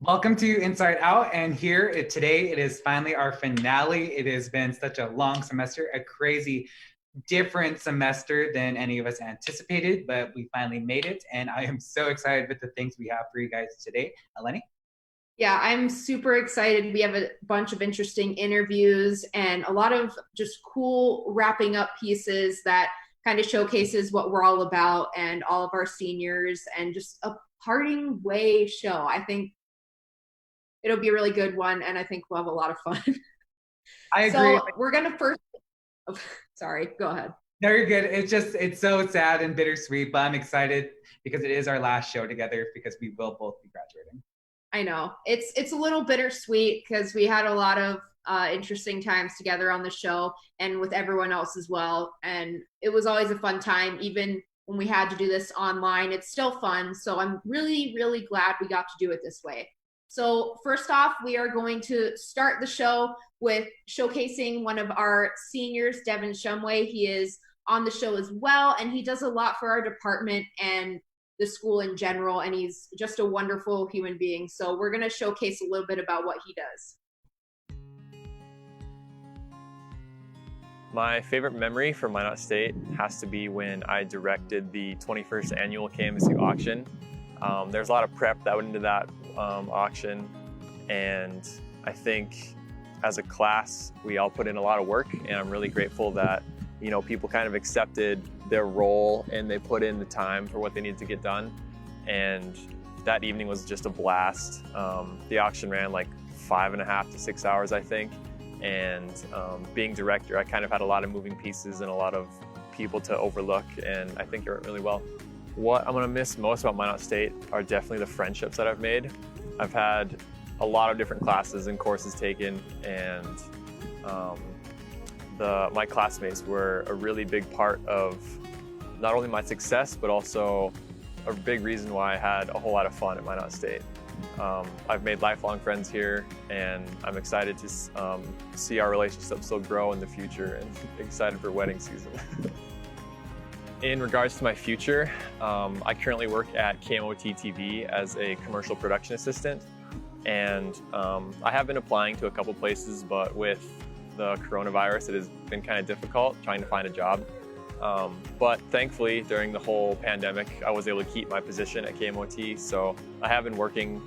Welcome to Inside Out, and today it is finally our finale. It has been such a long semester, a crazy different semester than any of us anticipated, but we finally made it, and I am so excited with the things we have for you guys today. Eleni? Yeah, I'm super excited. We have a bunch of interesting interviews and a lot of just cool wrapping up pieces that kind of showcases what we're all about and all of our seniors and just a parting way show. I think it'll be a really good one and I think we'll have a lot of fun. I agree. So we're going to first, oh, sorry, go ahead. No, you're good. It's so sad and bittersweet, but I'm excited because it is our last show together because we will both be graduating. I know it's a little bittersweet because we had a lot of interesting times together on the show and with everyone else as well. And it was always a fun time, even when we had to do this online. It's still fun. So I'm really, really glad we got to do it this way. So first off, we are going to start the show with showcasing one of our seniors, Devan Shumway. He is on the show as well, and he does a lot for our department and the school in general, and he's just a wonderful human being. So we're going to showcase a little bit about what he does. My favorite memory from Minot State has to be when I directed the 21st annual KMSU auction. There's a lot of prep that went into that auction, and I think as a class we all put in a lot of work, and I'm really grateful that people kind of accepted their role and they put in the time for what they needed to get done. And that evening was just a blast. The auction ran like 5.5 to 6 hours, I think. And being director, I kind of had a lot of moving pieces and a lot of people to overlook, and I think it went really well. What I'm gonna miss most about Minot State are definitely the friendships that I've made. I've had a lot of different classes and courses taken, and my classmates were a really big part of not only my success, but also a big reason why I had a whole lot of fun at Minot State. I've made lifelong friends here, and I'm excited to see our relationship still grow in the future, and excited for wedding season. In regards to my future, I currently work at KMOT TV as a commercial production assistant, and I have been applying to a couple places, but with the coronavirus, it has been kind of difficult trying to find a job. But thankfully, during the whole pandemic, I was able to keep my position at KMOT, so I have been working,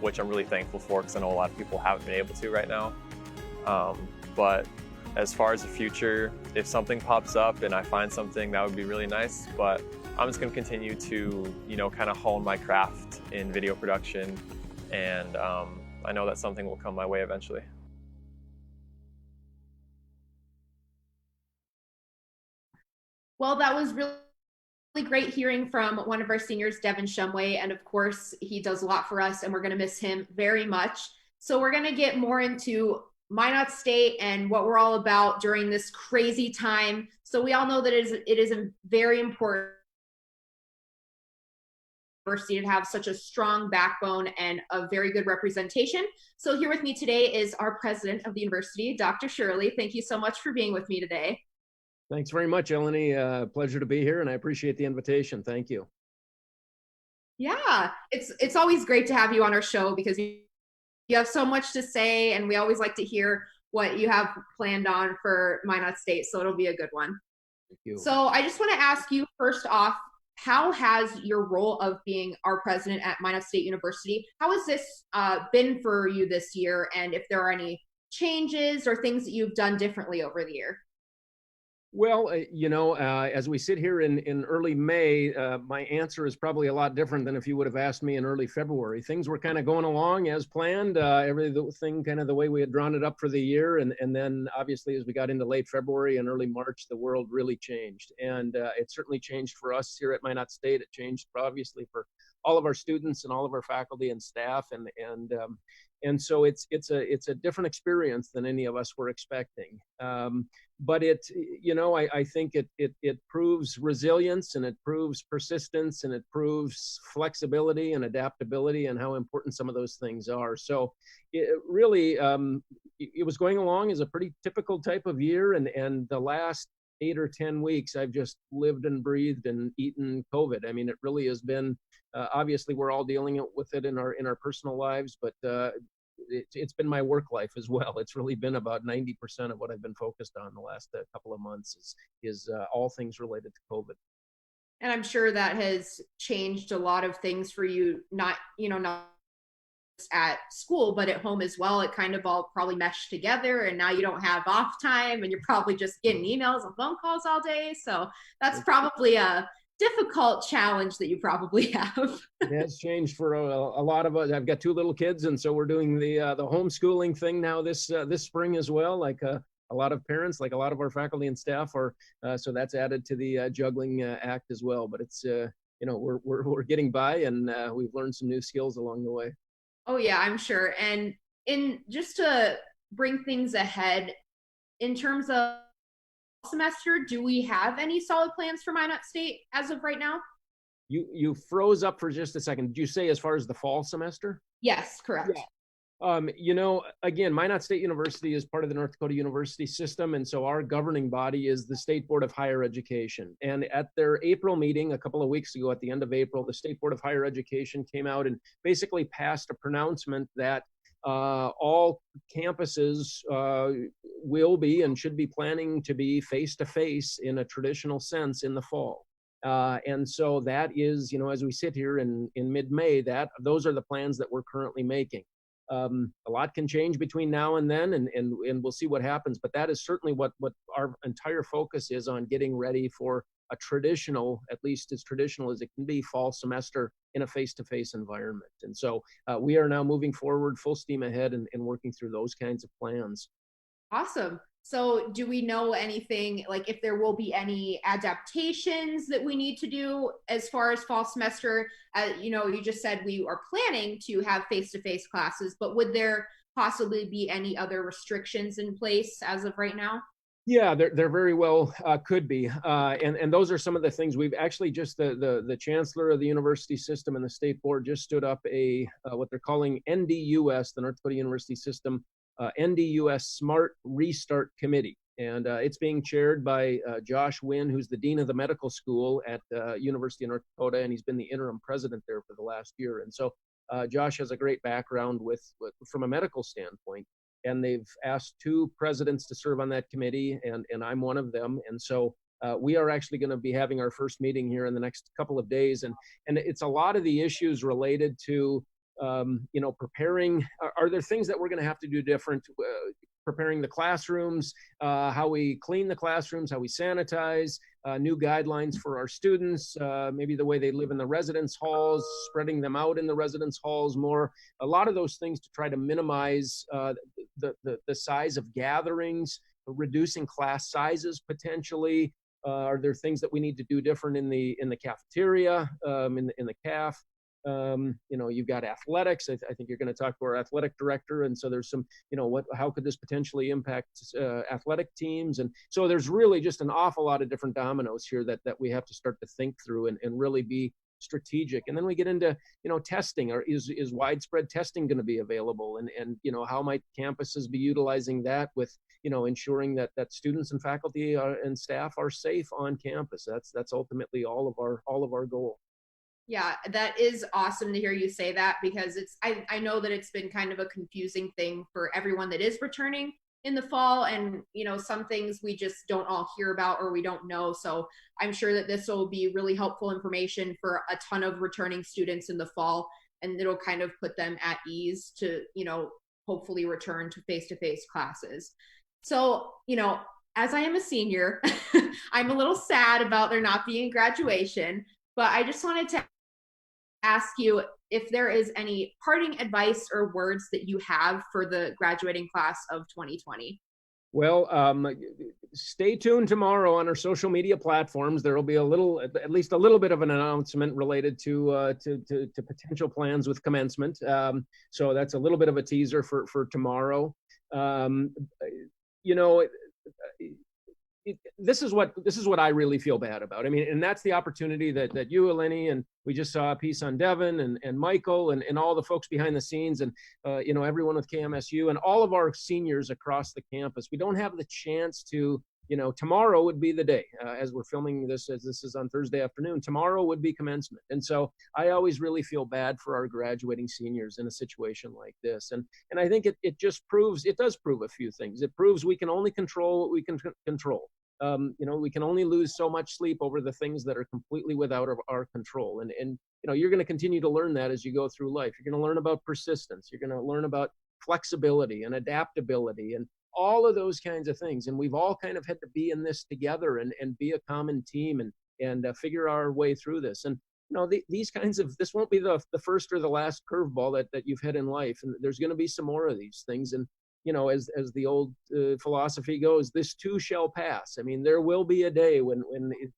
which I'm really thankful for because I know a lot of people haven't been able to right now. But as far as the future, if something pops up and I find something, that would be really nice, but I'm just going to continue to, kind of hone my craft in video production, and I know that something will come my way eventually. Well, that was really great hearing from one of our seniors, Devan Shumway, and of course, he does a lot for us, and we're going to miss him very much. So we're going to get more into Minot State and what we're all about during this crazy time. So we all know that it is a very important university to have such a strong backbone and a very good representation. So here with me today is our president of the university, Dr. Shirley. Thank you so much for being with me today. Thanks very much, Eleni. Pleasure to be here, and I appreciate the invitation. Thank you. Yeah, it's always great to have you on our show because you have so much to say, and we always like to hear what you have planned on for Minot State, so it'll be a good one. Thank you. So I just want to ask you first off, how has your role of being our president at Minot State University, how has this been for you this year, and if there are any changes or things that you've done differently over the year? Well, as we sit here in early May, my answer is probably a lot different than if you would have asked me in early February. Things were kind of going along as planned, everything kind of the way we had drawn it up for the year. And then obviously as we got into late February and early March, the world really changed. And it certainly changed for us here at Minot State. It changed obviously for all of our students and all of our faculty and staff. And so it's a different experience than any of us were expecting. But I think it proves resilience, and it proves persistence, and it proves flexibility and adaptability, and how important some of those things are. So it really, it was going along as a pretty typical type of year, and the last 8 or 10 weeks, I've just lived and breathed and eaten COVID. I mean, it really has been, obviously we're all dealing with it in our personal lives, but it's been my work life as well. It's really been about 90% of what I've been focused on the last couple of months is all things related to COVID. And I'm sure that has changed a lot of things for you, not just at school, but at home as well. It kind of all probably meshed together, and now you don't have off time and you're probably just getting emails and phone calls all day. So that's probably a difficult challenge that you probably have. It has changed for a lot of us. I've got 2 little kids, and so we're doing the homeschooling thing now this spring as well. Like a lot of parents, like a lot of our faculty and staff are. So that's added to the juggling act as well. But it's we're getting by, and we've learned some new skills along the way. Oh yeah, I'm sure. And in just to bring things ahead, in terms of semester, do we have any solid plans for Minot State as of right now? You froze up for just a second. Did you say as far as the fall semester? Yes, correct. Yeah. Again, Minot State University is part of the North Dakota University system, and so our governing body is the State Board of Higher Education. And at their April meeting a couple of weeks ago, at the end of April, the State Board of Higher Education came out and basically passed a pronouncement that all campuses will be and should be planning to be face-to-face in a traditional sense in the fall. And so that is, as we sit here in mid-May, those are the plans that we're currently making. A lot can change between now and then, and we'll see what happens. But that is certainly what our entire focus is on, getting ready for a traditional, at least as traditional as it can be, fall semester in a face-to-face environment. And so we are now moving forward full steam ahead and working through those kinds of plans. Awesome. So do we know anything, like if there will be any adaptations that we need to do as far as fall semester? You just said we are planning to have face-to-face classes, but would there possibly be any other restrictions in place as of right now? Yeah, there very well could be. And those are some of the things we've actually just, the chancellor of the university system and the state board just stood up what they're calling NDUS, the North Dakota University System, NDUS Smart Restart Committee. And it's being chaired by Josh Wynn, who's the dean of the medical school at University of North Dakota, and he's been the interim president there for the last year. And so Josh has a great background from a medical standpoint. And they've asked 2 presidents to serve on that committee, and I'm one of them. And so we are actually going to be having our first meeting here in the next couple of days. And it's a lot of the issues related to, preparing. Are there things that we're going to have to do different? Preparing the classrooms, how we clean the classrooms, how we sanitize, new guidelines for our students, maybe the way they live in the residence halls, spreading them out in the residence halls more. A lot of those things to try to minimize the size of gatherings, reducing class sizes potentially. Are there things that we need to do different in the cafeteria, in the CAF? You've got athletics. I think you're going to talk to our athletic director. And so there's some, how could this potentially impact athletic teams? And so there's really just an awful lot of different dominoes here that we have to start to think through and really be strategic. And then we get into, testing. Or is widespread testing going to be available? And how might campuses be utilizing that with, ensuring that students and faculty and staff are safe on campus? That's ultimately all of our goal. Yeah, that is awesome to hear you say that, because I know that it's been kind of a confusing thing for everyone that is returning in the fall, and some things we just don't all hear about or we don't know. So I'm sure that this will be really helpful information for a ton of returning students in the fall, and it'll kind of put them at ease to hopefully return to face-to-face classes. So as I am a senior, I'm a little sad about there not being graduation, but I just wanted to ask you if there is any parting advice or words that you have for the graduating class of 2020. Well, stay tuned tomorrow on our social media platforms. There will be at least a little bit of an announcement related to potential plans with commencement. So that's a little bit of a teaser for tomorrow. This is what I really feel bad about. I mean, and that's the opportunity that you, Eleni, and we just saw a piece on Devan and Mykal and all the folks behind the scenes, and everyone with KMSU and all of our seniors across the campus. We don't have the chance to tomorrow would be the day. As we're filming this, as this is on Thursday afternoon, tomorrow would be commencement. And so I always really feel bad for our graduating seniors in a situation like this. And I think it does prove a few things. It proves we can only control what we can control. We can only lose so much sleep over the things that are completely without our control. And you're going to continue to learn that as you go through life. You're going to learn about persistence. You're going to learn about flexibility and adaptability and all of those kinds of things. And we've all kind of had to be in this together and be a common team and figure our way through this. And these kinds of, this won't be the first or the last curveball that you've had in life. And there's going to be some more of these things. And as the old philosophy goes, this too shall pass. I mean, there will be a day when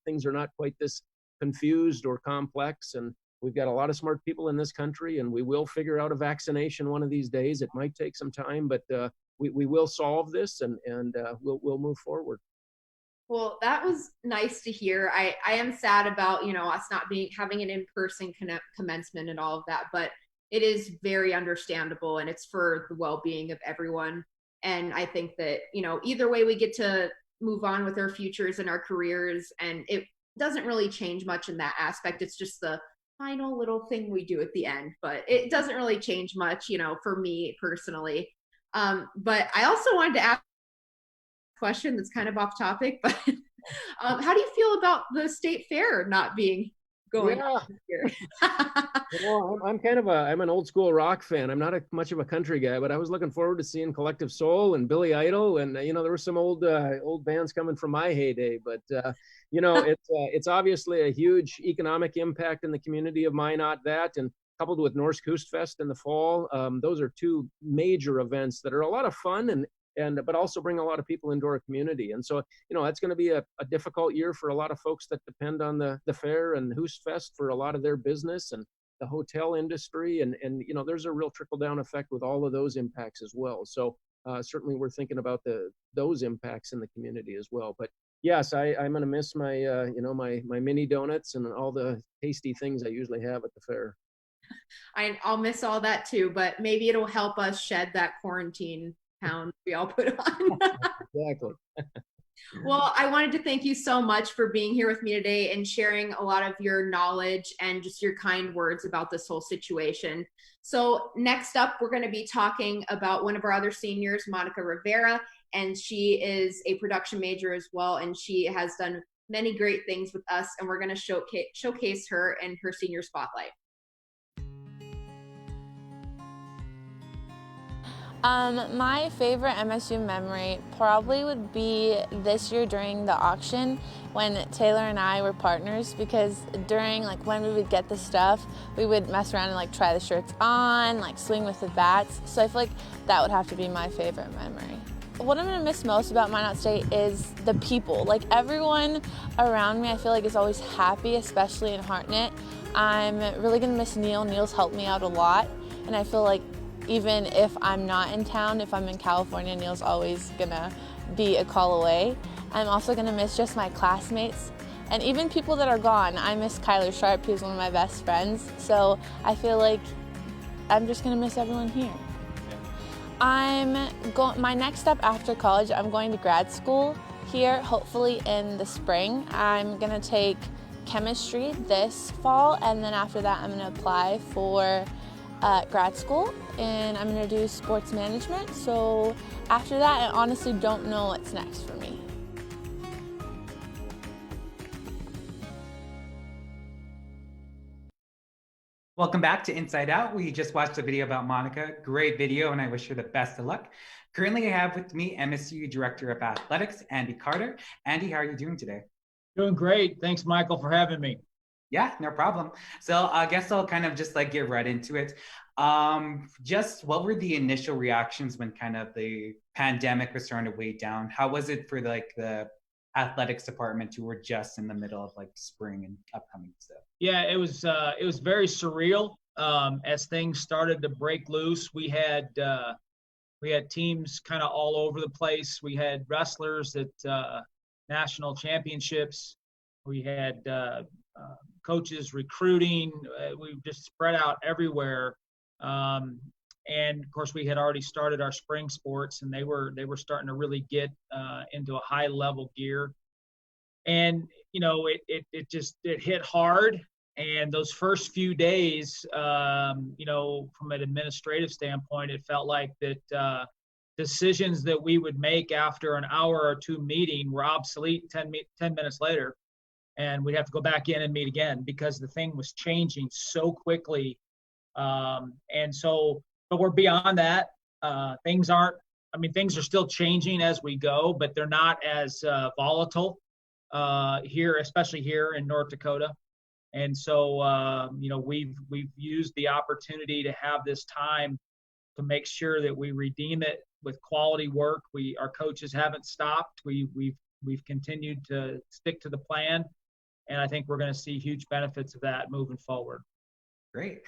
things are not quite this confused or complex. And we've got a lot of smart people in this country, and we will figure out a vaccination one of these days. It might take some time, but we will solve this, and we'll move forward. Well, that was nice to hear. I am sad about, us not having an in-person commencement and all of that, but it is very understandable, and it's for the well-being of everyone. And I think that, either way, we get to move on with our futures and our careers, and it doesn't really change much in that aspect. It's just the final little thing we do at the end, but it doesn't really change much, for me personally. But I also wanted to ask a question that's kind of off topic, but how do you feel about the state fair not being going on here? I'm an old school rock fan. I'm not much of a country guy, but I was looking forward to seeing Collective Soul and Billy Idol, and there were some old bands coming from my heyday. But it's obviously a huge economic impact in the community of Minot. That, and coupled with Norsk Kustfest in the fall, those are two major events that are a lot of fun but also bring a lot of people into our community. And so, that's going to be a difficult year for a lot of folks that depend on the fair and Kustfest for a lot of their business and the hotel industry. And there's a real trickle down effect with all of those impacts as well. So certainly we're thinking about those impacts in the community as well. But yes, I'm going to miss my, my mini donuts and all the tasty things I usually have at the fair. I'll miss all that too, but maybe it'll help us shed that quarantine pound we all put on. Exactly. Well, I wanted to thank you so much for being here with me today and sharing a lot of your knowledge and just your kind words about this whole situation. So next up, we're going to be talking about one of our other seniors, Monica Rivera, and she is a production major as well, and she has done many great things with us, and we're going to showcase her in her senior spotlight. My favorite MSU memory probably would be this year during the auction when Taylor and I were partners, because during when we would get the stuff, we would mess around and try the shirts on, swing with the bats. So I feel like that would have to be my favorite memory. What I'm gonna miss most about Minot State is the people. Everyone around me I feel like is always happy, especially in Hartnett. I'm really gonna miss Neil. Neil's helped me out a lot, and I feel like even if I'm not in town, if I'm in California, Neil's always gonna be a call away. I'm also gonna miss just my classmates and even people that are gone. I miss Kyler Sharp, who's one of my best friends. So I feel like I'm just gonna miss everyone here. My next step after college, I'm going to grad school here, hopefully in the spring. I'm gonna take chemistry this fall, and then after that I'm gonna apply for grad school, and I'm gonna do sports management. So after that, I honestly don't know what's next for me. Welcome back to Inside Out. We just watched a video about Monica. Great video, and I wish her the best of luck. Currently, I have with me MSU Director of Athletics, Andy Carter. Andy, how are you doing today? Doing great. Thanks, Mykal, for having me. Yeah, no problem. So I guess I'll kind of just get right into it. Just what were the initial reactions when kind of the pandemic was starting to weigh down? How was it for the athletics department who were just in the middle of spring and upcoming stuff? Yeah, it was very surreal. As things started to break loose, we had teams kind of all over the place. We had wrestlers at national championships. We had coaches recruiting. We just spread out everywhere. And of course, we had already started our spring sports, and they were starting to really get into a high level gear. And it hit hard. And those first few days, from an administrative standpoint, it felt like that decisions that we would make after an hour or two meeting were obsolete 10 minutes later. And we'd have to go back in and meet again because the thing was changing so quickly. But we're beyond that. Things are still changing as we go, but they're not as volatile here, especially here in North Dakota. And so, we've used the opportunity to have this time to make sure that we redeem it with quality work. Our coaches haven't stopped. We've continued to stick to the plan, and I think we're going to see huge benefits of that moving forward. Great.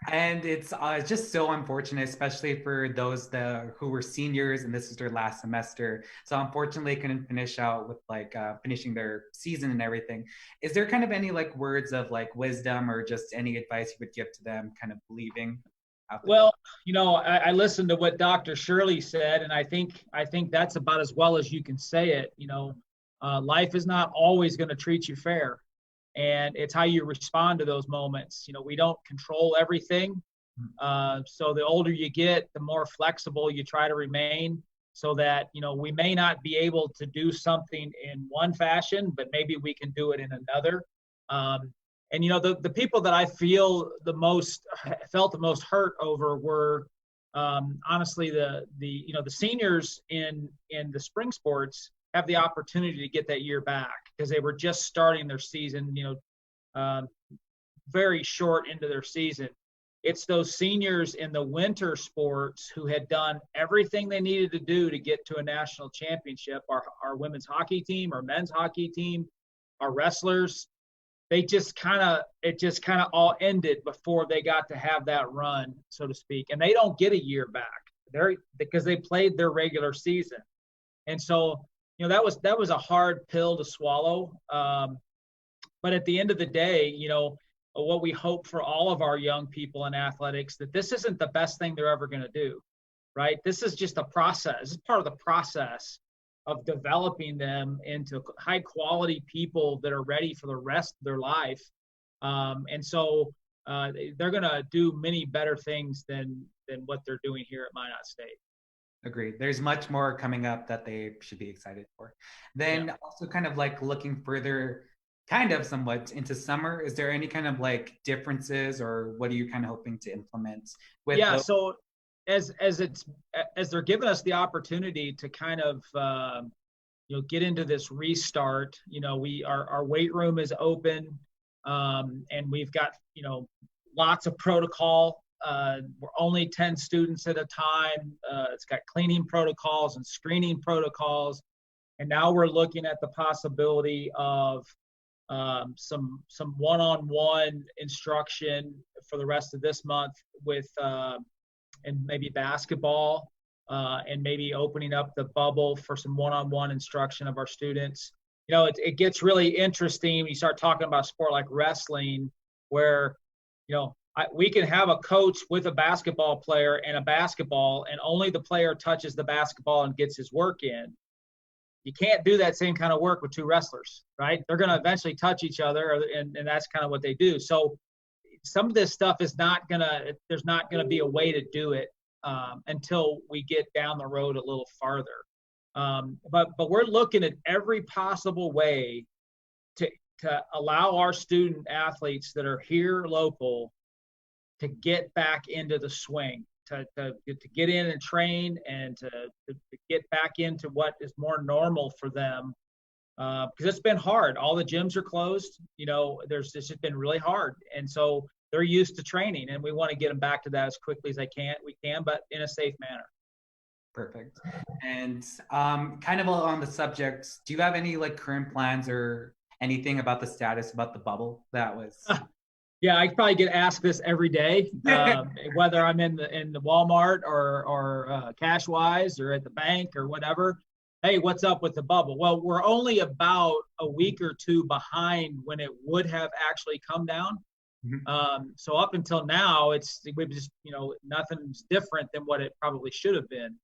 And it's just so unfortunate, especially for those who were seniors and this is their last semester. So unfortunately couldn't finish out with finishing their season and everything. Is there kind of any words of wisdom or just any advice you would give to them kind of leaving? Well, I listened to what Dr. Shirley said, and I think that's about as well as you can say it. Life is not always going to treat you fair. And it's how you respond to those moments. We don't control everything. So the older you get, the more flexible you try to remain so that, we may not be able to do something in one fashion, but maybe we can do it in another. The people that I felt the most hurt over were honestly the seniors in the spring sports have the opportunity to get that year back because they were just starting their season, very short into their season. It's those seniors in the winter sports who had done everything they needed to do to get to a national championship. Our women's hockey team, our men's hockey team, our wrestlers, it just kind of all ended before they got to have that run, so to speak. And they don't get a year back because they played their regular season. And so, that was a hard pill to swallow. But at the end of the day, what we hope for all of our young people in athletics, that this isn't the best thing they're ever going to do, right? This is just a process. This is part of the process of developing them into high quality people that are ready for the rest of their life. And so they're going to do many better things than what they're doing here at Minot State. Agreed. There's much more coming up that they should be excited for. Then also kind of looking further kind of somewhat into summer, is there any kind of differences or what are you kind of hoping to implement with so as they're giving us the opportunity to kind of get into this restart, our weight room is open, and we've got lots of protocol. We're only 10 students at a time. It's got cleaning protocols and screening protocols. And now we're looking at the possibility of some one-on-one instruction for the rest of this month with and maybe basketball and maybe opening up the bubble for some one-on-one instruction of our students. It gets really interesting when you start talking about a sport like wrestling where, we can have a coach with a basketball player and a basketball, and only the player touches the basketball and gets his work in. You can't do that same kind of work with two wrestlers, right? They're going to eventually touch each other, and that's kind of what they do. So some of this stuff there's not going to be a way to do it until we get down the road a little farther. But we're looking at every possible way to allow our student athletes that are here local to get back into the swing, to get in and train and to get back into what is more normal for them. Because it's been hard. All the gyms are closed. It's just been really hard. And so they're used to training, and we want to get them back to that as quickly as we can, but in a safe manner. Perfect. And kind of on the subject, do you have any current plans or anything about the status about the bubble that was? Yeah, I probably get asked this every day, whether I'm in the Walmart or Cashwise or at the bank or whatever. Hey, what's up with the bubble? Well, we're only about a week or two behind when it would have actually come down. So up until now, we've just, nothing's different than what it probably should have been.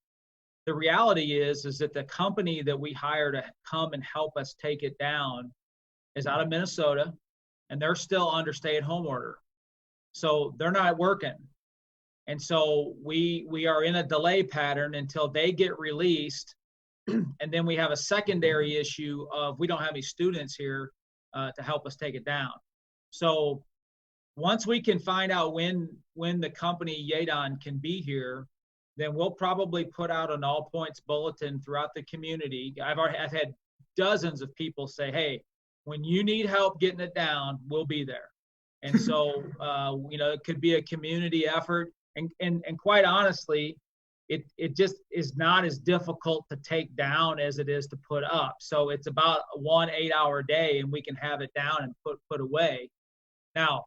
The reality is that the company that we hire to come and help us take it down is out of Minnesota, and they're still under stay-at-home order. So they're not working. And so we are in a delay pattern until they get released. And then we have a secondary issue of we don't have any students here to help us take it down. So once we can find out when the company Yadon can be here, then we'll probably put out an all points bulletin throughout the community. I've had dozens of people say, hey, when you need help getting it down, we'll be there. And so, it could be a community effort. And quite honestly, it just is not as difficult to take down as it is to put up. So it's about 1 8-hour day, and we can have it down and put away. Now,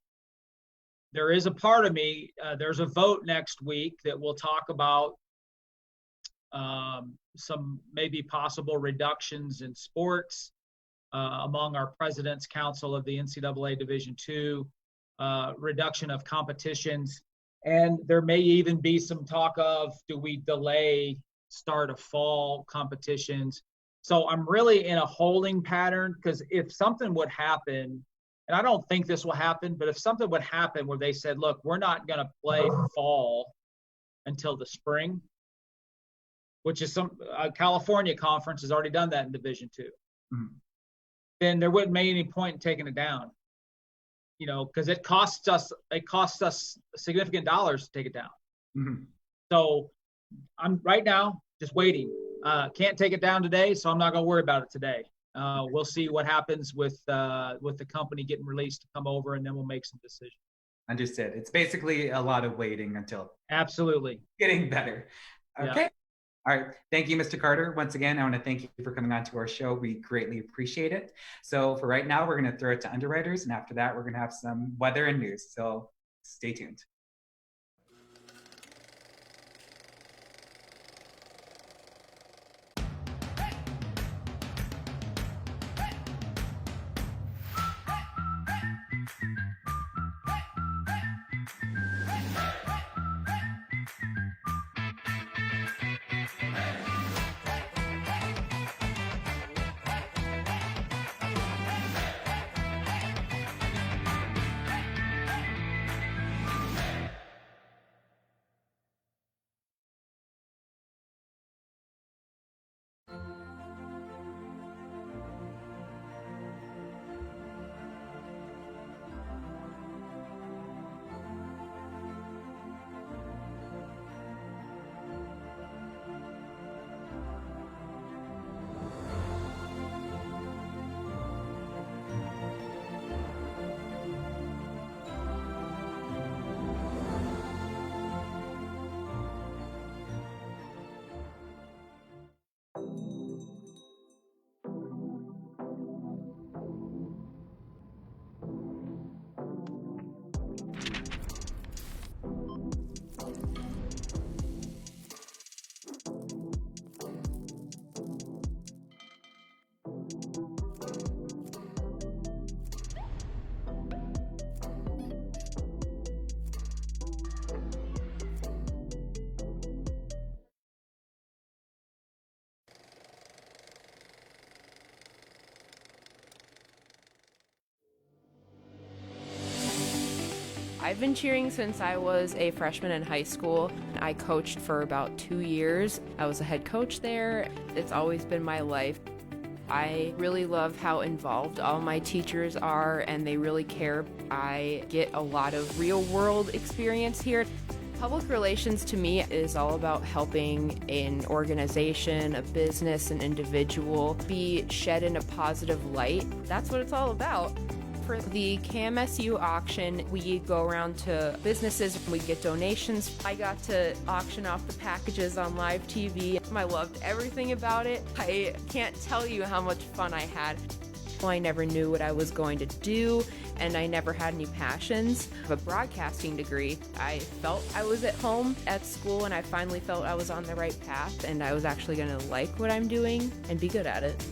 there is a part of me, there's a vote next week that will talk about some maybe possible reductions in sports among our President's Council of the NCAA Division II, reduction of competitions. And there may even be some talk of, do we delay start of fall competitions? So I'm really in a holding pattern, because if something would happen, and I don't think this will happen, but if something would happen where they said, look, we're not going to play fall until the spring, which is California conference has already done that in Division II, then there wouldn't be any point in taking it down, because it costs us significant dollars to take it down. So I'm right now just waiting. Can't take it down today, so I'm not going to worry about it today. We'll see what happens with the company getting released to come over, and then we'll make some decisions. Understood. It's basically a lot of waiting until absolutely getting better. Okay. Yeah. All right. Thank you, Mr. Carter. Once again, I want to thank you for coming on to our show. We greatly appreciate it. So for right now, we're going to throw it to Underwriters, and after that, we're going to have some weather and news. So stay tuned. I've been cheering since I was a freshman in high school. I coached for about 2 years. I was a head coach there. It's always been my life. I really love how involved all my teachers are, and they really care. I get a lot of real-world experience here. Public relations to me is all about helping an organization, a business, an individual be shed in a positive light. That's what it's all about. For the KMSU auction, we go around to businesses, we get donations. I got to auction off the packages on live TV. I loved everything about it. I can't tell you how much fun I had. I never knew what I was going to do, and I never had any passions. I have a broadcasting degree. I felt I was at home at school, and I finally felt I was on the right path, and I was actually going to like what I'm doing and be good at it.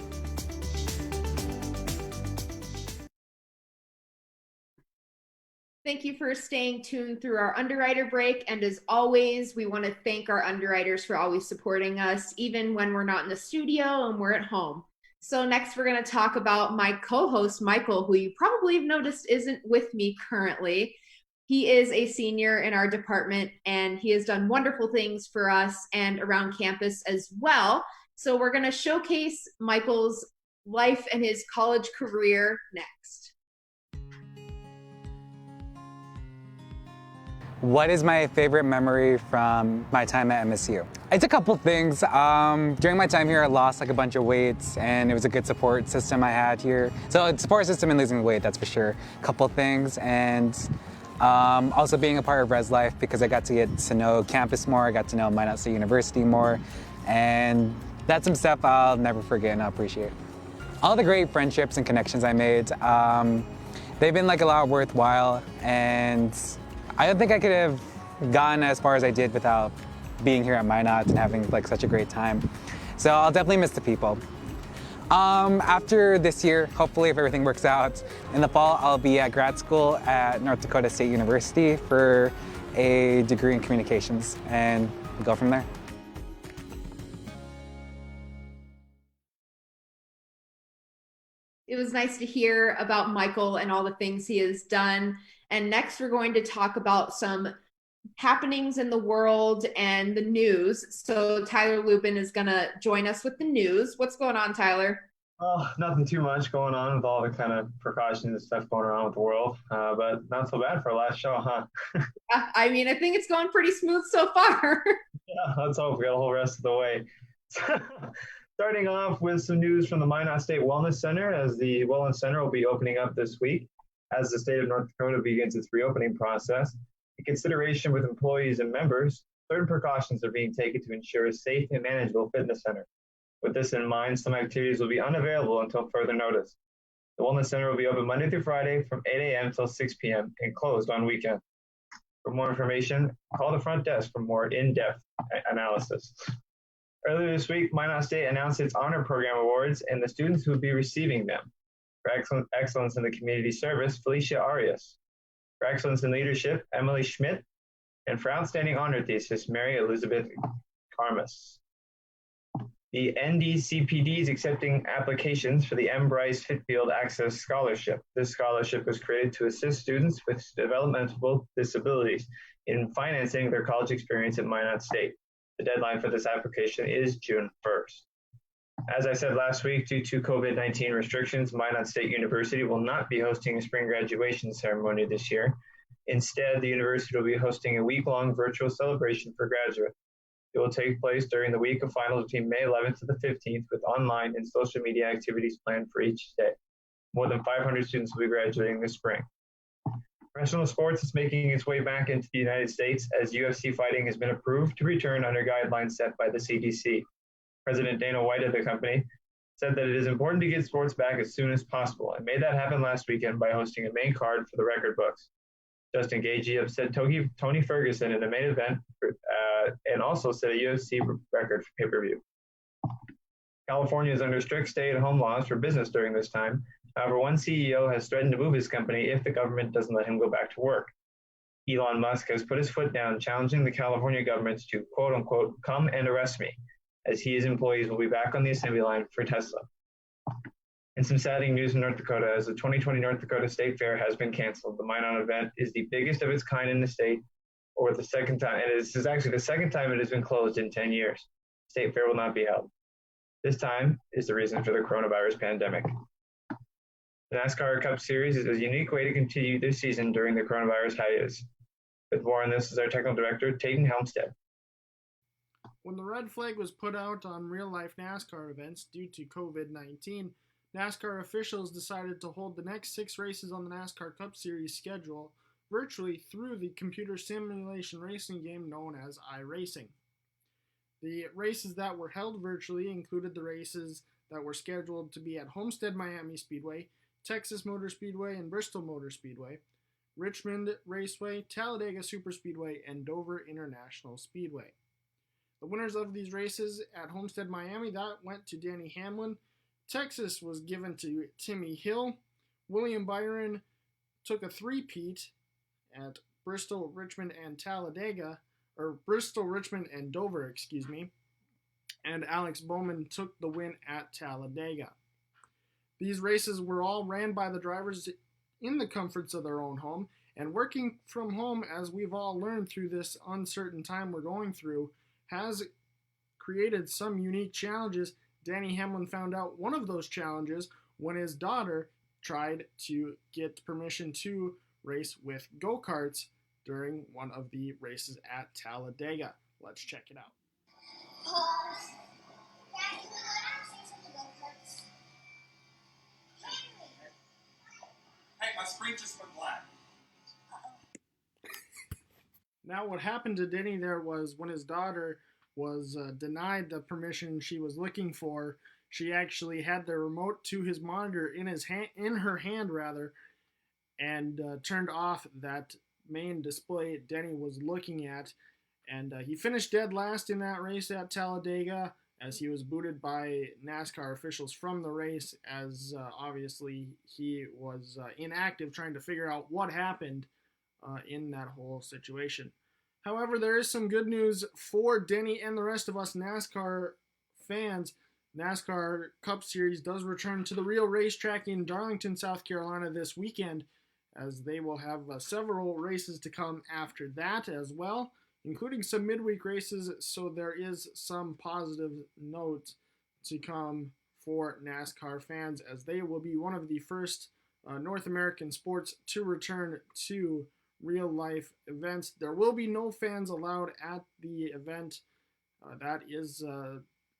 Thank you for staying tuned through our underwriter break. And as always, we want to thank our underwriters for always supporting us, even when we're not in the studio and we're at home. So next, we're going to talk about my co-host, Mykal, who you probably have noticed isn't with me currently. He is a senior in our department, and he has done wonderful things for us and around campus as well. So we're going to showcase Mykal's life and his college career next. What is my favorite memory from my time at MSU? It's a couple things. During my time here, I lost like a bunch of weight, and it was a good support system I had here. So the support system and losing weight, that's for sure. Couple things, and also being a part of Res Life, because I got to get to know campus more, I got to know Minot State University more, and that's some stuff I'll never forget and I'll appreciate. All the great friendships and connections I made, they've been like a lot worthwhile, and I don't think I could have gone as far as I did without being here at Minot and having like such a great time. So I'll definitely miss the people. After this year, hopefully if everything works out, in the fall I'll be at grad school at North Dakota State University for a degree in communications, and we'll go from there. It was nice to hear about Mykal and all the things he has done. And next, we're going to talk about some happenings in the world and the news. So Tyler Luban is going to join us with the news. What's going on, Tyler? Well, nothing too much going on with all the kind of precautions and stuff going around with the world, but not so bad for our last show, huh? I mean, I think it's going pretty smooth so far. Yeah, let's hope we got the whole rest of the way. Starting off with some news from the Minot State Wellness Center, as the Wellness Center will be opening up this week as the state of North Dakota begins its reopening process. In consideration with employees and members, certain precautions are being taken to ensure a safe and manageable fitness center. With this in mind, some activities will be unavailable until further notice. The Wellness Center will be open Monday through Friday from 8 a.m. till 6 p.m. and closed on weekends. For more information, call the front desk for more in-depth analysis. Earlier this week, Minot State announced its Honor Program Awards and the students who would be receiving them. For excellence in the community service, Felicia Arias. For excellence in leadership, Emily Schmidt. And for outstanding honor thesis, Mary Elizabeth Karmas. The NDCPD is accepting applications for the M. Bryce Fitfield Access Scholarship. This scholarship was created to assist students with developmental disabilities in financing their college experience at Minot State. The deadline for this application is June 1st. As I said last week, due to COVID-19 restrictions, Minot State University will not be hosting a spring graduation ceremony this year. Instead, the university will be hosting a week-long virtual celebration for graduates. It will take place during the week of finals between May 11th to the 15th, with online and social media activities planned for each day. More than 500 students will be graduating this spring. Professional sports is making its way back into the United States as UFC fighting has been approved to return under guidelines set by the CDC. President Dana White of the company said that it is important to get sports back as soon as possible, and made that happen last weekend by hosting a main card for the record books. Justin Gaethje upset Tony Ferguson in the main event and also set a UFC record for pay-per-view. California is under strict stay-at-home laws for business during this time. However, one CEO has threatened to move his company if the government doesn't let him go back to work. Elon Musk has put his foot down, challenging the California government to, quote-unquote, come and arrest me, as he and his employees will be back on the assembly line for Tesla. And some saddening news in North Dakota, as the 2020 North Dakota State Fair has been canceled. The Minot event is the biggest of its kind in the state, or the second time, and this is actually the second time it has been closed in 10 years. State Fair will not be held. This time is the reason for the coronavirus pandemic. The NASCAR Cup Series is a unique way to continue this season during the coronavirus hiatus. With more on this is our technical director, Tayton Hielmstad. When the red flag was put out on real-life NASCAR events due to COVID-19, NASCAR officials decided to hold the next 6 races on the NASCAR Cup Series schedule virtually through the computer simulation racing game known as iRacing. The races that were held virtually included the races that were scheduled to be at Homestead Miami Speedway, Texas Motor Speedway and Bristol Motor Speedway, Richmond Raceway, Talladega Superspeedway, and Dover International Speedway. The winners of these races at Homestead Miami, that went to Danny Hamlin. Texas was given to Timmy Hill. William Byron took a three-peat. at Bristol, Richmond, and Talladega, or Bristol, Richmond, and Dover, excuse me, and Alex Bowman took the win at Talladega. These races were all ran by the drivers in the comforts of their own home, and working from home, as we've all learned through this uncertain time we're going through, has created some unique challenges. Danny Hamlin found out one of those challenges when his daughter tried to get permission to race with go-karts during one of the races at Talladega. Let's check it out. Hey, my screen just went black. Now, what happened to Denny there was when his daughter was denied the permission she was looking for, she actually had the remote to his monitor in her hand, and turned off that main display Denny was looking at. And he finished dead last in that race at Talladega, as he was booted by NASCAR officials from the race, as obviously he was inactive trying to figure out what happened in that whole situation. However, there is some good news for Denny and the rest of us NASCAR fans. NASCAR Cup Series does return to the real racetrack in Darlington, South Carolina this weekend, as they will have several races to come after that as well, including some midweek races, so there is some positive notes to come for NASCAR fans, as they will be one of the first North American sports to return to real-life events. There will be no fans allowed at the event. That is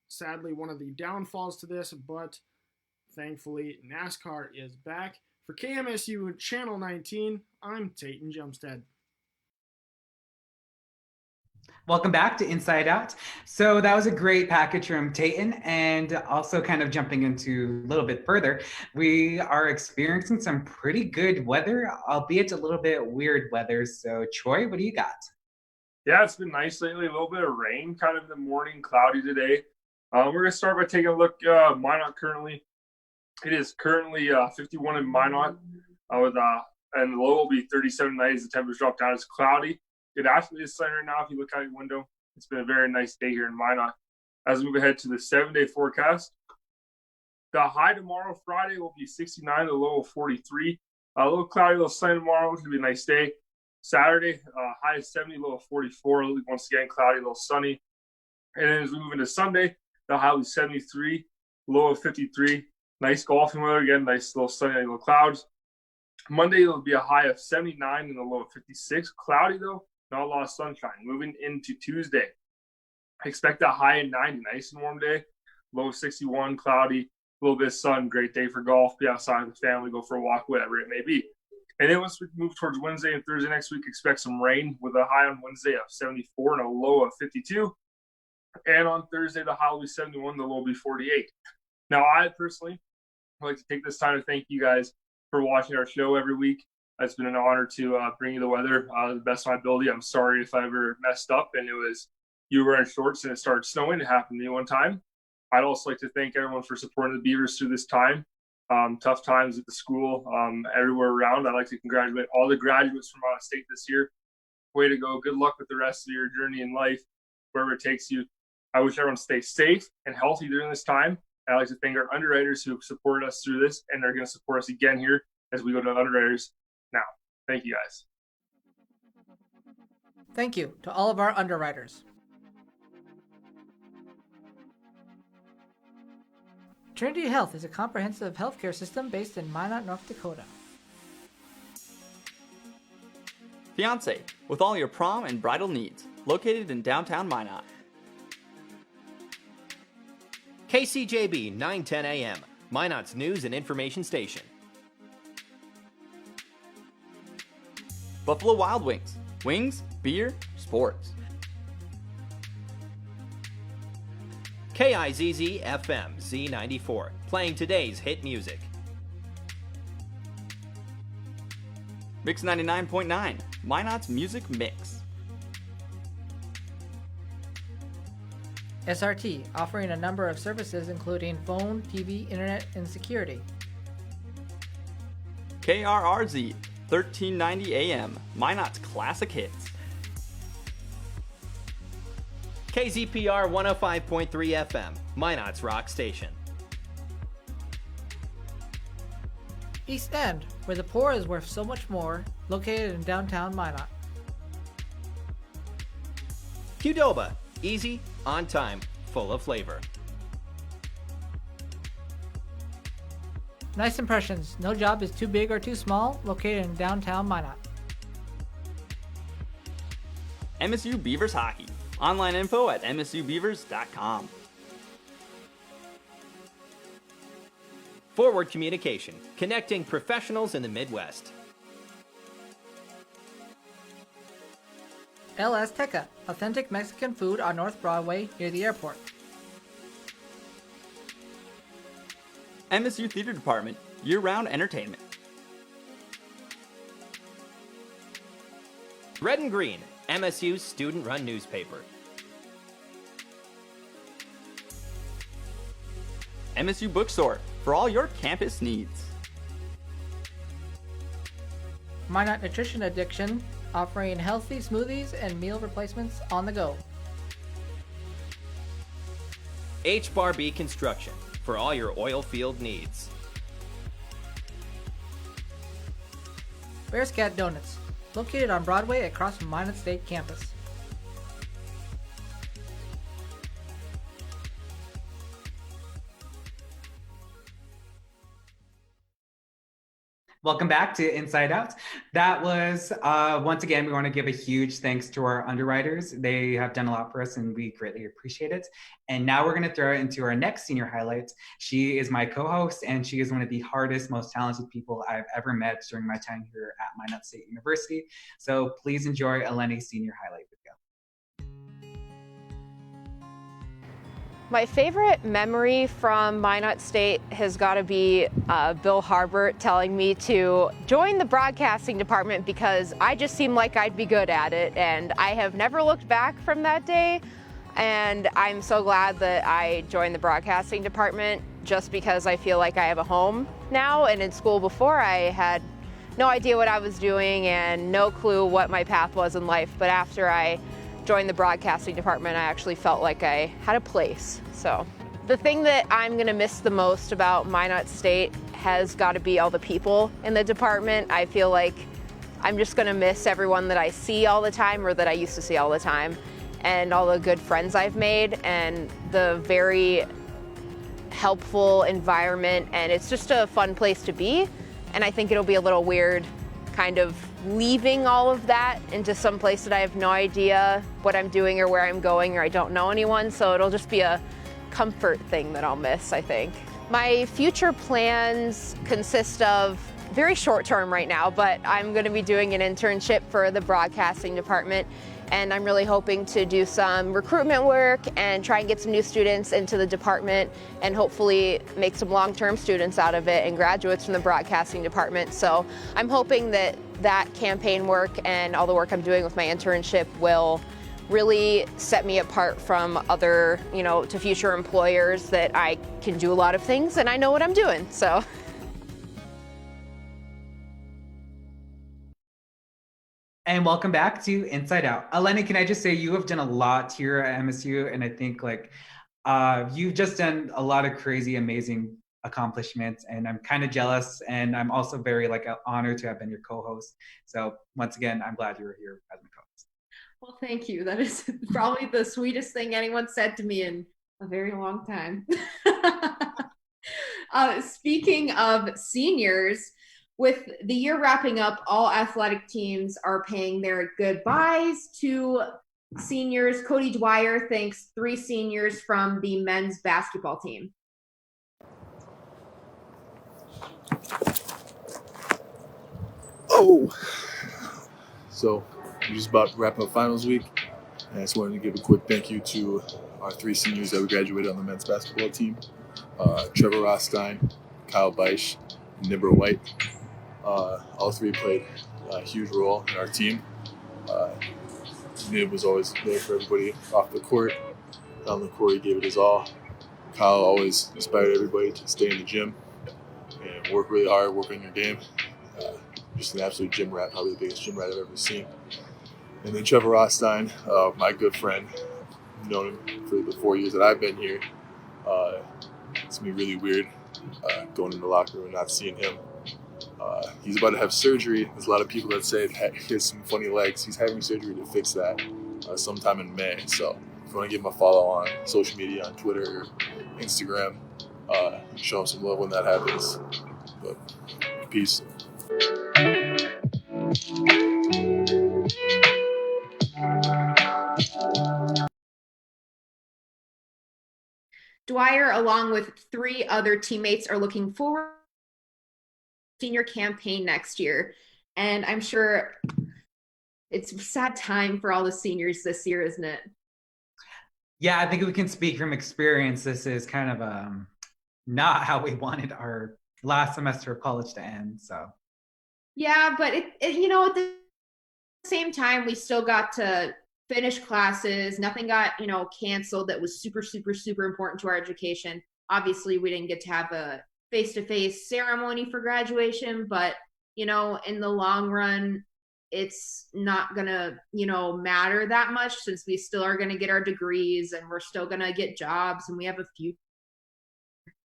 sadly one of the downfalls to this, but thankfully NASCAR is back. For KMSU Channel 19, I'm Tayton Hielmstad. Welcome back to Inside Out. So that was a great package from Tayton, and also kind of jumping into a little bit further, we are experiencing some pretty good weather, albeit a little bit weird weather. So Troy, what do you got? Yeah, it's been nice lately. A little bit of rain kind of in the morning, cloudy today. We're going to start by taking a look at Minot currently. It is currently 51 in Minot, and the low will be 37 tonight as the temperature drop down. It's cloudy. It actually is sunny right now if you look out your window. It's been a very nice day here in Minot. As we move ahead to the 7-day forecast, the high tomorrow, Friday, will be 69, the low of 43. A little cloudy, a little sunny tomorrow. It's going to be a nice day. Saturday, high of 70, low of 44. Once again, cloudy, a little sunny. And then as we move into Sunday, the high will be 73, low of 53. Nice golfing weather again, nice little sunny, little clouds. Monday, it'll be a high of 79 and a low of 56. Cloudy, though. Not a lot of sunshine. Moving into Tuesday, expect a high of 90, nice and warm day. Low of 61, cloudy, a little bit of sun, great day for golf, be outside with the family, go for a walk, whatever it may be. And then once we move towards Wednesday and Thursday next week, expect some rain with a high on Wednesday of 74 and a low of 52. And on Thursday, the high will be 71, the low will be 48. Now, I personally would like to take this time to thank you guys for watching our show every week. It's been an honor to bring you the weather the best of my ability. I'm sorry if I ever messed up and you were wearing shorts and it started snowing. It happened to me one time. I'd also like to thank everyone for supporting the Beavers through this time. Tough times at the school, everywhere around. I'd like to congratulate all the graduates from Minot State this year. Way to go. Good luck with the rest of your journey in life, wherever it takes you. I wish everyone stays safe and healthy during this time. I'd like to thank our underwriters who have supported us through this and are going to support us again here as we go to underwriters now. Thank you, guys. Thank you to all of our underwriters. Trinity Health is a comprehensive healthcare system based in Minot, North Dakota. Fiance, with all your prom and bridal needs, located in downtown Minot. KCJB 910 AM, Minot's news and information station. Buffalo Wild Wings, wings, beer, sports. KIZZ FM Z94, playing today's hit music. Mix 99.9, Minot's music mix. SRT, offering a number of services including phone, TV, internet, and security. KRRZ, 1390 AM, Minot's classic hits. KZPR 105.3 FM, Minot's rock station. East End, where the poor is worth so much more, located in downtown Minot. Qdoba, easy, on time, full of flavor. Nice Impressions, no job is too big or too small, located in downtown Minot. MSU Beavers Hockey. Online info at msubeavers.com. Forward Communication, connecting professionals in the Midwest. El Azteca, authentic Mexican food on North Broadway near the airport. MSU Theater Department, year-round entertainment. Red and Green, MSU's student-run newspaper. MSU Bookstore, for all your campus needs. Minot Nutrition Addiction, offering healthy smoothies and meal replacements on the go. H-Bar-B Construction, for all your oil field needs. Bear's Cat Donuts, located on Broadway across from Minot State campus. Welcome back to Inside Out. That was, once again, we want to give a huge thanks to our underwriters. They have done a lot for us and we greatly appreciate it. And now we're going to throw it into our next senior highlights. She is my co-host and she is one of the hardest, most talented people I've ever met during my time here at Minot State University. So please enjoy Eleni's senior highlight video. My favorite memory from Minot State has got to be Bill Harbert telling me to join the broadcasting department because I just seemed like I'd be good at it, and I have never looked back from that day, and I'm so glad that I joined the broadcasting department just because I feel like I have a home now, and in school before I had no idea what I was doing and no clue what my path was in life, but after I joined the broadcasting department, I actually felt like I had a place. So the thing that I'm gonna miss the most about Minot State has got to be all the people in the department. I feel like I'm just gonna miss everyone that I see all the time or that I used to see all the time, and all the good friends I've made and the very helpful environment, and it's just a fun place to be. And I think it'll be a little weird kind of leaving all of that into some place that I have no idea what I'm doing or where I'm going, or I don't know anyone, so it'll just be a comfort thing that I'll miss, I think. My future plans consist of very short term right now, but I'm going to be doing an internship for the broadcasting department, and I'm really hoping to do some recruitment work and try and get some new students into the department and hopefully make some long-term students out of it and graduates from the broadcasting department. So I'm hoping that that campaign work and all the work I'm doing with my internship will really set me apart from other, to future employers, that I can do a lot of things and I know what I'm doing, so. And welcome back to Inside Out. Eleni, can I just say you have done a lot here at MSU, and I think you've just done a lot of crazy, amazing accomplishments, and I'm kind of jealous, and I'm also very honored to have been your co-host. So once again, I'm glad you were here as my co-host. Well, thank you. That is probably the sweetest thing anyone said to me in a very long time. Speaking of seniors, with the year wrapping up, all athletic teams are paying their goodbyes to seniors. Kody Dwyer thanks 3 seniors from the men's basketball team. So we're just about to wrap up finals week, and I just wanted to give a quick thank you to our 3 seniors that we graduated on the men's basketball team, Trevor Rothstein, Kyle Beisch, and Nibber White. All 3 played a huge role in our team. Nib was always there for everybody off the court. On the court, he gave it his all. Kyle always inspired everybody to stay in the gym and work really hard, work on your game. just an absolute gym rat, probably the biggest gym rat I've ever seen. And then Trevor Rothstein, my good friend, I've known him for the 4 years that I've been here. It's gonna be really weird going in the locker room and not seeing him. He's about to have surgery. There's a lot of people that say he has some funny legs. He's having surgery to fix that sometime in May. So if you want to give him a follow on social media, on Twitter or Instagram, show him some love when that happens. But peace. Dwyer, along with 3 other teammates, are looking forward to senior campaign next year. And I'm sure it's a sad time for all the seniors this year, isn't it? Yeah, I think we can speak from experience. This is kind of not how we wanted our last semester of college to end. So yeah, but it at the same time, we still got to finish classes. Nothing got canceled that was super, super, super important to our education. Obviously, we didn't get to have a face-to-face ceremony for graduation, but in the long run, it's not gonna matter that much, since we still are gonna get our degrees and we're still gonna get jobs and we have a few.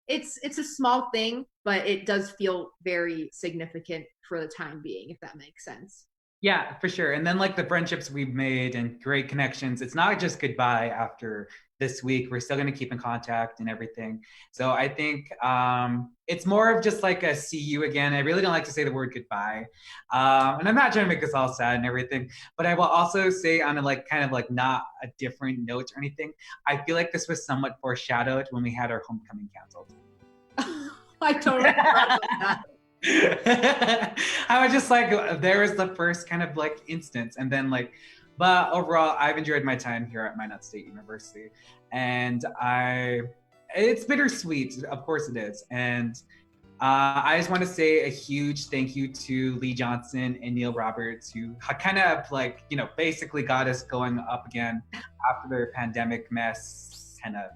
It's a small thing, but it does feel very significant for the time being, if that makes sense. yeah, for sure. And then like the friendships we've made and great connections, it's not just goodbye after this week. We're still going to keep in contact and everything. So I think it's more of just like a see you again. I really don't like to say the word goodbye. And I'm not trying to make us all sad and everything, but I will also say on a kind of not a different note or anything, I feel like this was somewhat foreshadowed when we had our homecoming canceled. I totally forgot about that. I was just there was the first kind of instance, and then but overall I've enjoyed my time here at Minot State University, and it's bittersweet, of course it is. And I just want to say a huge thank you to Lee Johnson and Neil Roberts, who kind of basically got us going up again after their pandemic mess kind of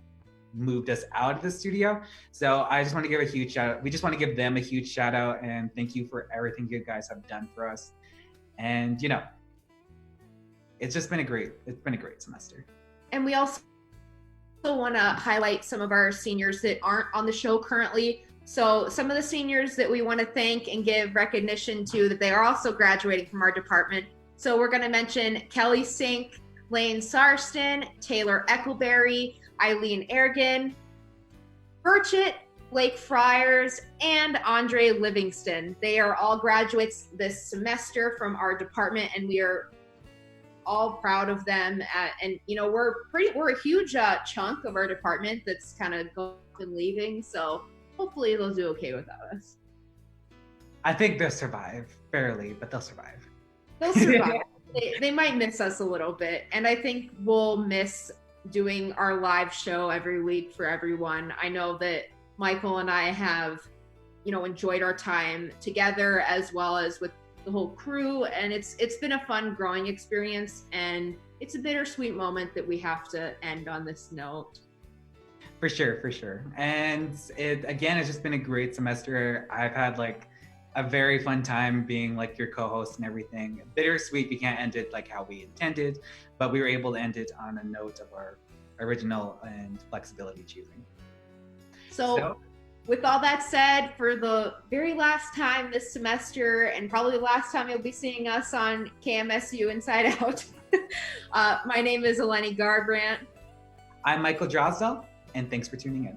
moved us out of the studio. So I just want to give a huge shout out. We just want to give them a huge shout out and thank you for everything you guys have done for us. And it's just been a great semester. And we also want to highlight some of our seniors that aren't on the show currently. So some of the seniors that we want to thank and give recognition to, that they are also graduating from our department. So we're going to mention Kelly Sink, Lane Sarston, Taylor Eckleberry, Eileen Ergin, Burchett, Blake Friars, and Andre Livingston. They are all graduates this semester from our department, and we are all proud of them. We're a huge chunk of our department that's kind of going and leaving, so hopefully they'll do okay without us. I think they'll survive, barely, but they'll survive. They'll survive. They might miss us a little bit, and I think we'll miss doing our live show every week for everyone. I know that Mykal and I have, enjoyed our time together as well as with the whole crew, and it's been a fun growing experience, and it's a bittersweet moment that we have to end on this note. For sure. And it's just been a great semester. I've had a very fun time being your co-host and everything. Bittersweet, we can't end it how we intended, but we were able to end it on a note of our original and flexibility choosing. So with all that said, for the very last time this semester, and probably the last time you'll be seeing us on KMSU Inside Out, my name is Eleni Garbrandt. I'm Mykal Drosdal, and thanks for tuning in.